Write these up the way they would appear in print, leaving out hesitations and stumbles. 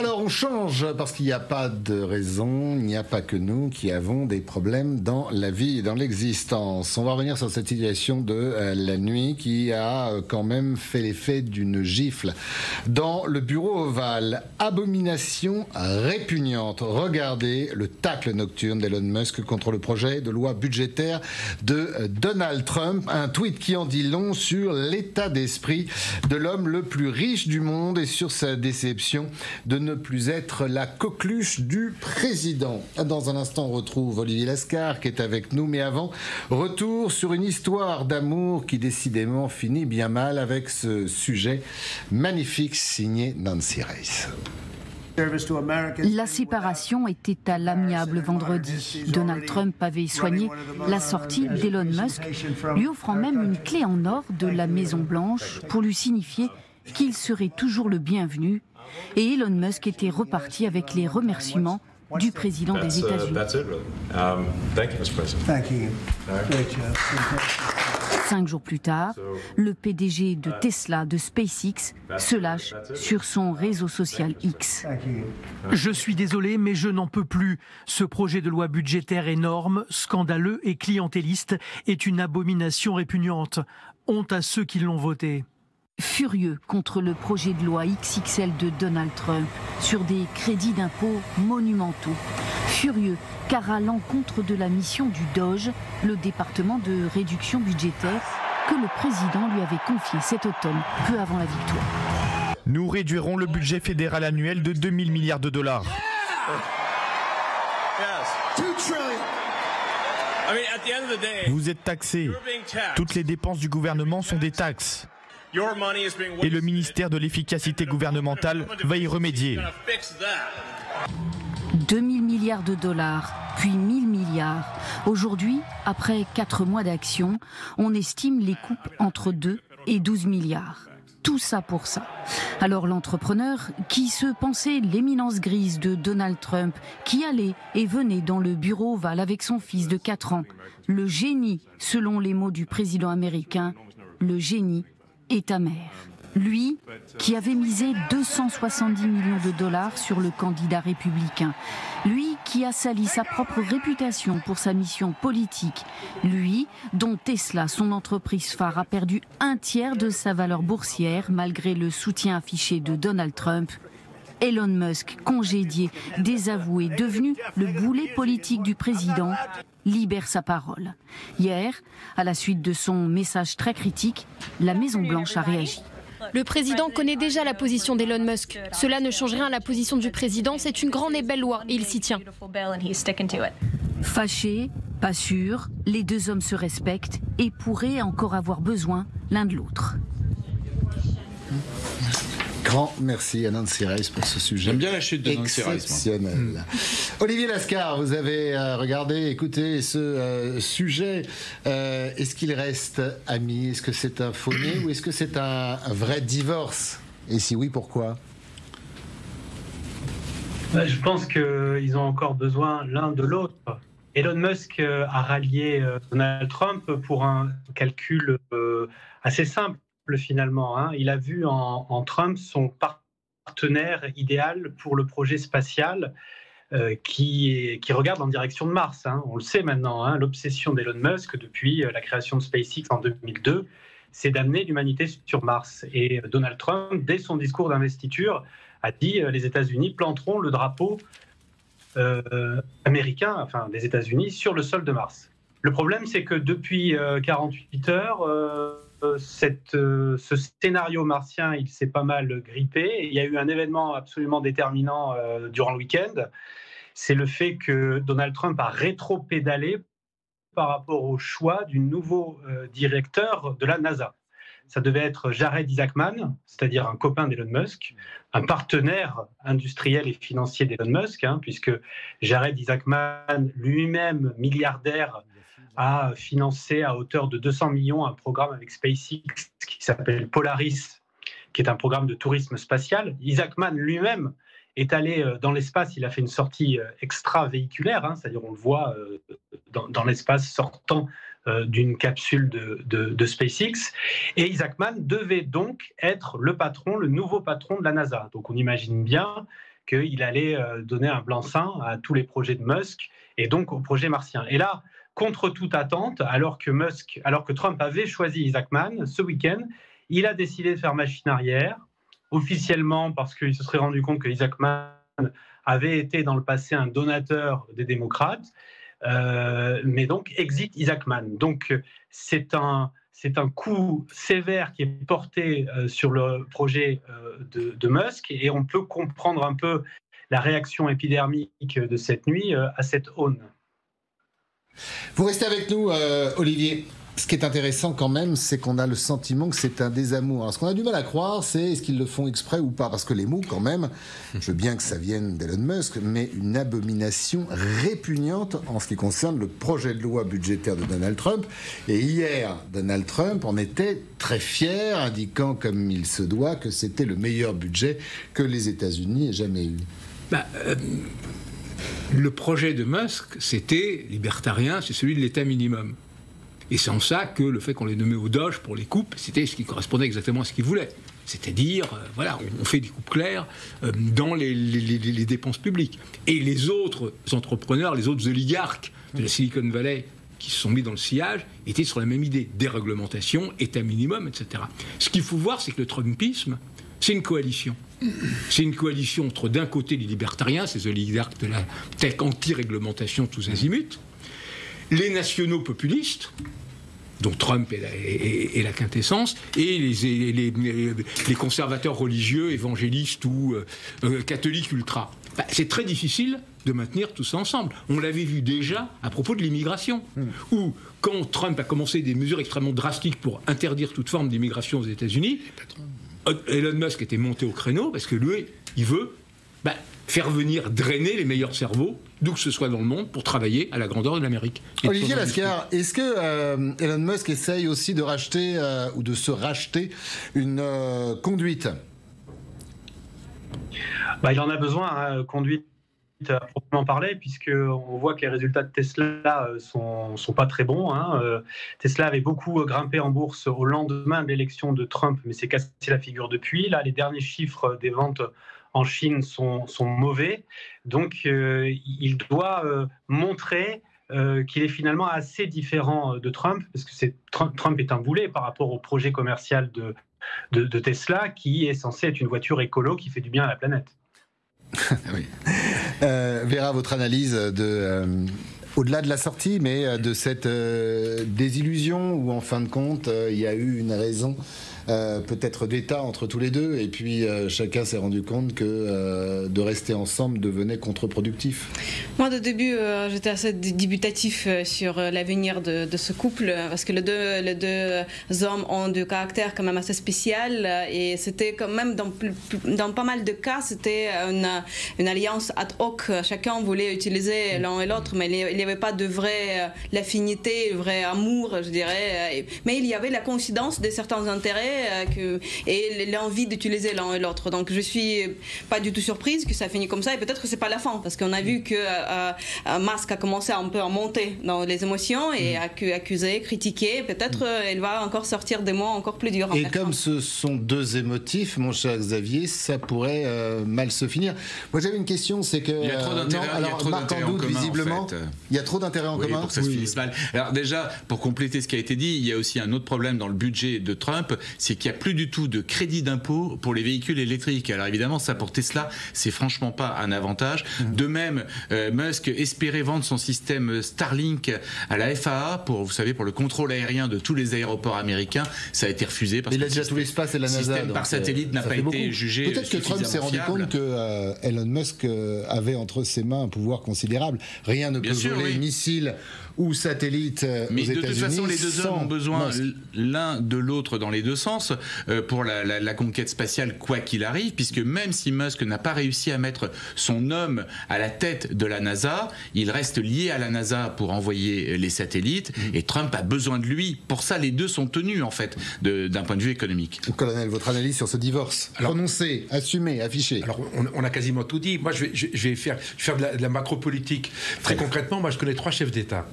Alors on change parce qu'il n'y a pas de raison, il n'y a pas que nous qui avons des problèmes dans la vie et dans l'existence. On va revenir sur cette situation de la nuit qui a quand même fait l'effet d'une gifle. Dans le bureau ovale, abomination répugnante. Regardez le tacle nocturne d'Elon Musk contre le projet de loi budgétaire de Donald Trump. Un tweet qui en dit long sur l'état d'esprit de l'homme le plus riche du monde et sur sa déception de ne plus être la coqueluche du président. Dans un instant, on retrouve Olivier Lascar qui est avec nous, mais avant, retour sur une histoire d'amour qui décidément finit bien mal avec ce sujet magnifique signé Nancy Race. La séparation était à l'amiable vendredi. Donald Trump avait soigné la sortie d'Elon Musk, lui offrant même une clé en or de la Maison-Blanche pour lui signifier qu'il serait toujours le bienvenu. Et Elon Musk était reparti avec les remerciements du président des États-Unis. 5 jours plus tard, le PDG de Tesla, de SpaceX, se lâche sur son réseau social X. Je suis désolé, mais je n'en peux plus. Ce projet de loi budgétaire énorme, scandaleux et clientéliste est une abomination répugnante. Honte à ceux qui l'ont voté. Furieux contre le projet de loi XXL de Donald Trump sur des crédits d'impôt monumentaux. Furieux car à l'encontre de la mission du DOGE, le département de réduction budgétaire, que le président lui avait confié cet automne, peu avant la victoire. Nous réduirons le budget fédéral annuel de 2000 milliards de dollars. Vous êtes taxés. Toutes les dépenses du gouvernement sont des taxes. Et le ministère de l'efficacité gouvernementale va y remédier. 2000 milliards de dollars, puis 1000 milliards. Aujourd'hui, après 4 mois d'action, on estime les coupes entre 2 et 12 milliards. Tout ça pour ça. Alors l'entrepreneur, qui se pensait l'éminence grise de Donald Trump, qui allait et venait dans le bureau ovale avec son fils de 4 ans, le génie, selon les mots du président américain, le génie est amer. Lui, qui avait misé 270 millions de dollars sur le candidat républicain. Lui, qui a sali sa propre réputation pour sa mission politique. Lui, dont Tesla, son entreprise phare, a perdu 1/3 de sa valeur boursière malgré le soutien affiché de Donald Trump. Elon Musk, congédié, désavoué, devenu le boulet politique du président, libère sa parole. Hier, à la suite de son message très critique, la Maison-Blanche a réagi. Le président connaît déjà la position d'Elon Musk. Cela ne change rien à la position du président, c'est une grande et belle loi et il s'y tient. Fâchés, pas sûrs, les deux hommes se respectent et pourraient encore avoir besoin l'un de l'autre. Grand merci à Nancy Race pour ce sujet. J'aime bien la chute de Nancy Race. Exceptionnel. Olivier Lascar, vous avez regardé, écouté ce sujet. Est-ce qu'il reste amis? Est-ce que c'est un faux-né ou est-ce que c'est un vrai divorce? Et si oui, pourquoi? Je pense qu'ils ont encore besoin l'un de l'autre. Elon Musk a rallié Donald Trump pour un calcul assez simple. Finalement, il a vu en Trump son partenaire idéal pour le projet spatial qui regarde en direction de Mars. On le sait maintenant, l'obsession d'Elon Musk depuis la création de SpaceX en 2002, c'est d'amener l'humanité sur Mars. Et Donald Trump, dès son discours d'investiture, a dit les États-Unis planteront le drapeau américain, enfin des États-Unis, sur le sol de Mars. Le problème, c'est que depuis 48 heures, ce scénario martien, il s'est pas mal grippé. Il y a eu un événement absolument déterminant durant le week-end. C'est le fait que Donald Trump a rétro-pédalé par rapport au choix du nouveau directeur de la NASA. Ça devait être Jared Isaacman, c'est-à-dire un copain d'Elon Musk, un partenaire industriel et financier d'Elon Musk, puisque Jared Isaacman, lui-même milliardaire, a financé à hauteur de 200 millions un programme avec SpaceX qui s'appelle Polaris, qui est un programme de tourisme spatial. Isaacman lui-même est allé dans l'espace, il a fait une sortie extravéhiculaire, c'est-à-dire on le voit dans l'espace sortant d'une capsule de SpaceX. Et Isaacman devait donc être le nouveau patron de la NASA. Donc on imagine bien qu'il allait donner un blanc-seing à tous les projets de Musk et donc au projet martien. Et là, contre toute attente, alors que Trump avait choisi Isaac Mann, ce week-end, il a décidé de faire machine arrière, officiellement parce qu'il se serait rendu compte que Isaac Mann avait été dans le passé un donateur des démocrates, mais donc exit Isaac Mann. Donc c'est un coup sévère qui est porté sur le projet de Musk, et on peut comprendre un peu la réaction épidermique de cette nuit à cette aune. Vous restez avec nous, Olivier. Ce qui est intéressant quand même, c'est qu'on a le sentiment que c'est un désamour. Alors, ce qu'on a du mal à croire, c'est est-ce qu'ils le font exprès ou pas? Parce que les mots, quand même, je veux bien que ça vienne d'Elon Musk, mais une abomination répugnante en ce qui concerne le projet de loi budgétaire de Donald Trump. Et hier, Donald Trump en était très fier, indiquant comme il se doit que c'était le meilleur budget que les États-Unis aient jamais eu. Le projet de Musk, c'était libertarien, c'est celui de l'État minimum. Et c'est en ça que le fait qu'on les nommait au Doge pour les coupes, c'était ce qui correspondait exactement à ce qu'ils voulaient. C'est-à-dire, on fait des coupes claires dans les dépenses publiques. Et les autres entrepreneurs, les autres oligarques de la Silicon Valley qui se sont mis dans le sillage, étaient sur la même idée. Déréglementation, État minimum, etc. Ce qu'il faut voir, c'est que le Trumpisme, c'est une coalition. C'est une coalition entre, d'un côté, les libertariens, ces oligarques de la tech anti-réglementation tous azimuts, les nationaux populistes, dont Trump est la quintessence, et les conservateurs religieux, évangélistes ou catholiques ultra. C'est très difficile de maintenir tout ça ensemble. On l'avait vu déjà à propos de l'immigration, où quand Trump a commencé des mesures extrêmement drastiques pour interdire toute forme d'immigration aux États-Unis, Elon Musk était monté au créneau parce que lui, il veut faire venir drainer les meilleurs cerveaux, d'où que ce soit dans le monde, pour travailler à la grandeur de l'Amérique. Olivier Lascar, est-ce que Elon Musk essaye aussi de racheter ou de se racheter une conduite? Il en a besoin, conduite à proprement parler, puisqu'on voit que les résultats de Tesla sont pas très bons. Tesla avait beaucoup grimpé en bourse au lendemain de l'élection de Trump, mais s'est cassé la figure depuis. Là, les derniers chiffres des ventes en Chine sont mauvais. Donc, il doit montrer qu'il est finalement assez différent de Trump, parce que Trump est un boulet par rapport au projet commercial de Tesla, qui est censé être une voiture écolo qui fait du bien à la planète. Oui. Vera, votre analyse au-delà de la sortie, mais de cette désillusion où, en fin de compte, il y a eu une raison peut-être d'État entre tous les deux, et puis chacun s'est rendu compte que de rester ensemble devenait contre-productif. Moi, de début, j'étais assez dubitatif sur l'avenir de ce couple, parce que les deux hommes ont du caractère quand même assez spécial, et c'était quand même, dans pas mal de cas, c'était une alliance ad hoc. Chacun voulait utiliser l'un et l'autre, mais il n'y avait pas de vraie affinité, vrai amour, je dirais. Mais il y avait la coïncidence de certains intérêts et l'envie d'utiliser l'un et l'autre. Donc je suis pas du tout surprise que ça finisse comme ça, et peut-être que c'est pas la fin, parce qu'on a vu que Musk a commencé un peu à monter dans les émotions et accuser, critiquer. Peut-être elle va encore sortir des mots encore plus durs. Et comme ce sont deux émotifs, mon cher Xavier, ça pourrait mal se finir. Moi j'avais une question, c'est que il y a trop d'intérêts en commun, visiblement, en fait. Il y a trop d'intérêts en commun pour que ça se finisse mal. Alors déjà, pour compléter ce qui a été dit, il y a aussi un autre problème dans le budget de Trump, c'est qu'il n'y a plus du tout de crédit d'impôt pour les véhicules électriques. Alors évidemment, ça pour Tesla, c'est franchement pas un avantage. De même, Musk espérait vendre son système Starlink à la FAA pour le contrôle aérien de tous les aéroports américains. Ça a été refusé parce que il a déjà tout l'espace et la NASA. Le système par satellite n'a pas été jugé. Peut-être que Trump s'est rendu compte que Elon Musk avait entre ses mains un pouvoir considérable. Rien ne peut voler missile ou satellite mais aux États-Unis. Mais de toute façon, les deux hommes ont besoin l'un de l'autre dans les deux sens pour la conquête spatiale, quoi qu'il arrive, puisque même si Musk n'a pas réussi à mettre son homme à la tête de la NASA, il reste lié à la NASA pour envoyer les satellites, et Trump a besoin de lui. Pour ça, les deux sont tenus, en fait, d'un point de vue économique. Colonel, votre analyse sur ce divorce, prononcé, assumé, affiché. Alors, on a quasiment tout dit. Moi, je vais faire de la macro-politique. Très concrètement, moi, je connais 3 chefs d'État.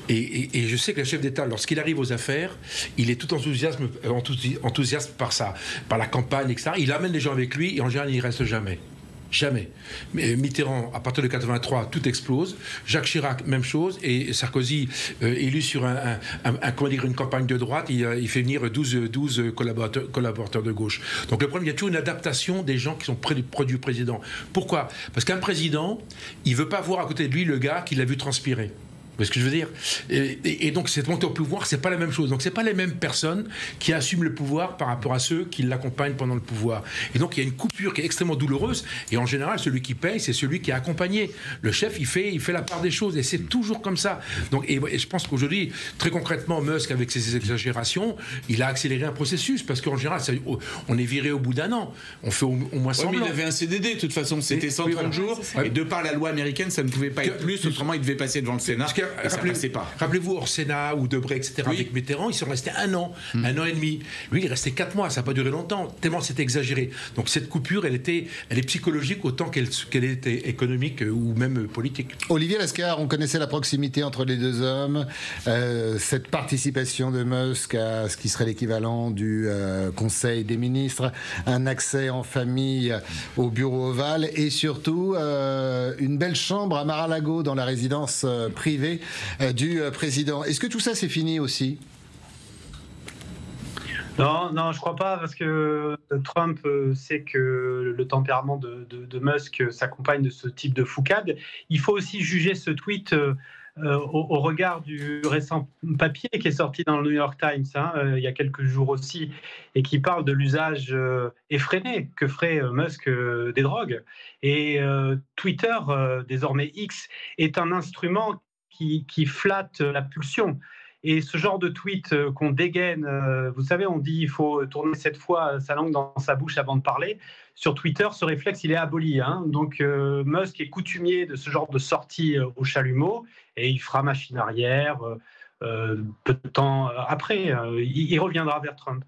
Et je sais que le chef d'État, lorsqu'il arrive aux affaires, il est tout enthousiaste par la campagne, etc. Il amène les gens avec lui et en général, il n'y reste jamais. Jamais. Mais Mitterrand, à partir de 83, tout explose. Jacques Chirac, même chose. Et Sarkozy, élu sur une campagne de droite, il fait venir 12 collaborateurs de gauche. Donc le problème, il y a toujours une adaptation des gens qui sont près du président. Pourquoi ? Parce qu'un président, il ne veut pas voir à côté de lui le gars qu'il a vu transpirer. Vous voyez ce que je veux dire ? Et donc, cette montée au pouvoir, c'est pas la même chose. Donc, c'est pas les mêmes personnes qui assument le pouvoir par rapport à ceux qui l'accompagnent pendant le pouvoir. Et donc, il y a une coupure qui est extrêmement douloureuse. Et en général, celui qui paye, c'est celui qui est accompagné. Le chef, il fait la part des choses. Et c'est toujours comme ça. Donc, et je pense qu'aujourd'hui, très concrètement, Musk, avec ses exagérations, il a accéléré un processus. Parce qu'en général, on est viré au bout d'un an. On fait au moins semblant. Mais il avait un CDD, de toute façon. C'était 130 jours. Et de par la loi américaine, ça ne pouvait pas être plus. Autrement, il devait passer devant le Sénat. Rappelez-vous, Orsena ou Debré, etc., avec Mitterrand, ils sont restés un an et demi. Lui, il est resté 4 mois, ça n'a pas duré longtemps, tellement c'était exagéré. Donc cette coupure, elle est psychologique autant qu'elle était économique ou même politique. Olivier Lescar, on connaissait la proximité entre les deux hommes, cette participation de Musk à ce qui serait l'équivalent du Conseil des ministres, un accès en famille au bureau ovale et surtout une belle chambre à Mar-a-Lago dans la résidence privée du président. Est-ce que tout ça c'est fini aussi ? Non, je crois pas, parce que Trump sait que le tempérament de Musk s'accompagne de ce type de foucade. Il faut aussi juger ce tweet au regard du récent papier qui est sorti dans le New York Times il y a quelques jours aussi, et qui parle de l'usage effréné que ferait Musk des drogues. Et Twitter, désormais X, est un instrument qui flatte la pulsion. Et ce genre de tweet qu'on dégaine, vous savez, on dit il faut tourner 7 fois sa langue dans sa bouche avant de parler. Sur Twitter, ce réflexe, il est aboli. Donc Musk est coutumier de ce genre de sortie au chalumeau, et il fera machine arrière peu de temps après. Il reviendra vers Trump.